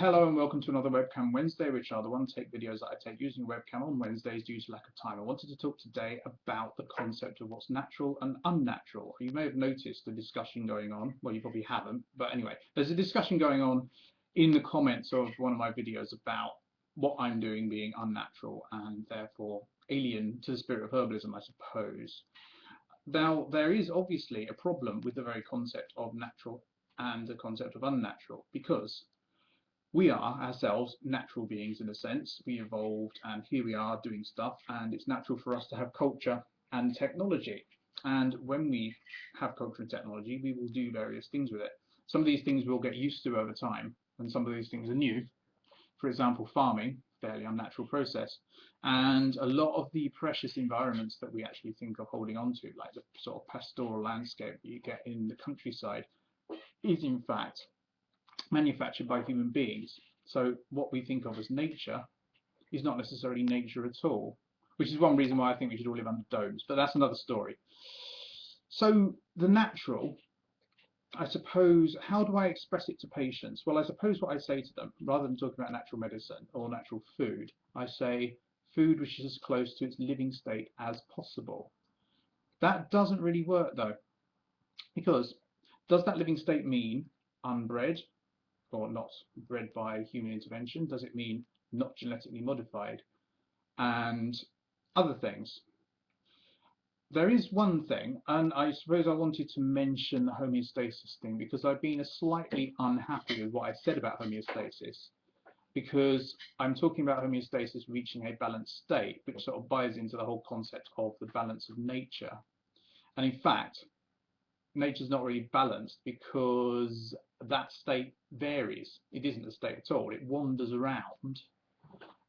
Hello and welcome to another Webcam Wednesday, which are the one-take videos that I take using webcam on Wednesdays due to lack of time. I wanted to talk today about the concept of what's natural and unnatural. You may have noticed the discussion going on. Well, you probably haven't, but anyway, there's a discussion going on in the comments of one of my videos about what I'm doing being unnatural and therefore alien to the spirit of herbalism, I suppose. Now, there is obviously a problem with the very concept of natural and the concept of unnatural, because we are ourselves natural beings in a sense. We evolved and here we are doing stuff, and it's natural for us to have culture and technology. And when we have culture and technology, we will do various things with it. Some of these things we'll get used to over time, and some of these things are new. For example, farming, fairly unnatural process. And a lot of the precious environments that we actually think of holding on to, like the sort of pastoral landscape that you get in the countryside, is in fact manufactured by human beings. So what we think of as nature is not necessarily nature at all, which is one reason why I think we should all live under domes, but that's another story. So the natural, I suppose, how do I express it to patients? Well, I suppose what I say to them, rather than talking about natural medicine or natural food, I say food which is as close to its living state as possible. That doesn't really work though, because does that living state mean unbred, or not bred by human intervention? Does it mean not genetically modified? And other things. There is one thing, and I suppose I wanted to mention the homeostasis thing, because I've been slightly unhappy with what I said about homeostasis, because I'm talking about homeostasis reaching a balanced state, which sort of buys into the whole concept of the balance of nature. And in fact, nature's not really balanced because that state varies. It isn't a state at all. It wanders around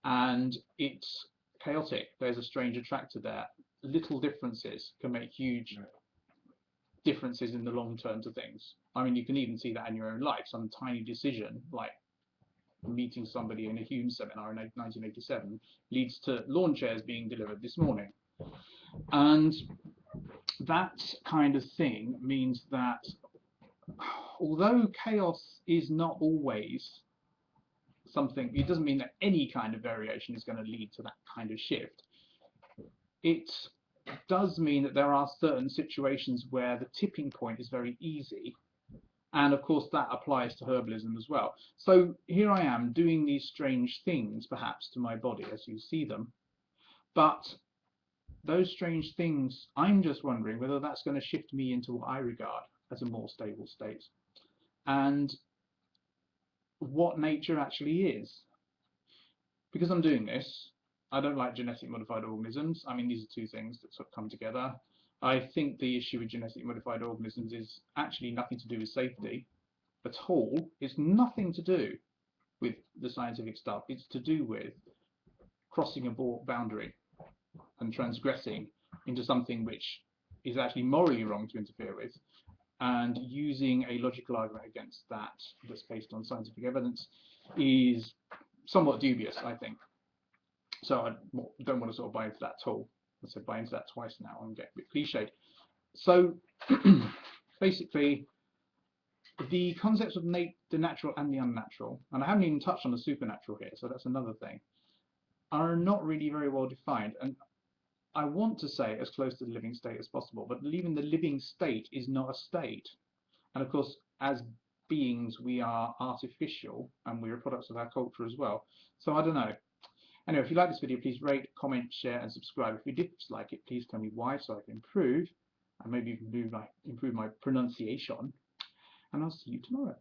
and it's chaotic. There's a strange attractor there. Little differences can make huge differences in the long term to things. I mean, you can even see that in your own life. Some tiny decision, like meeting somebody in a Hume seminar in 1987, leads to lawn chairs being delivered this morning. And that kind of thing means that although chaos is not always something, it doesn't mean that any kind of variation is going to lead to that kind of shift. It does mean that there are certain situations where the tipping point is very easy, and of course that applies to herbalism as well. So here I am doing these strange things perhaps to my body as you see them, but those strange things, I'm just wondering whether that's going to shift me into what I regard as a more stable state, and what nature actually is. Because I'm doing this, I don't like genetic modified organisms. I mean, these are two things that sort of come together. I think the issue with genetic modified organisms is actually nothing to do with safety at all. It's nothing to do with the scientific stuff. It's to do with crossing a boundary and transgressing into something which is actually morally wrong to interfere with, and using a logical argument against that that's based on scientific evidence is somewhat dubious, I think. So I don't want to sort of buy into that at all. I said buy into that twice now, I'm getting a bit cliched. So basically, the concepts of the natural and the unnatural, and I haven't even touched on the supernatural here, so that's another thing, are not really very well defined. And I want to say as close to the living state as possible, but even the living state is not a state. And of course, as beings, we are artificial, and we're products of our culture as well. So I don't know. Anyway, if you like this video, please rate, comment, share, and subscribe. If you dislike it, please tell me why so I can improve, and maybe improve my pronunciation. And I'll see you tomorrow.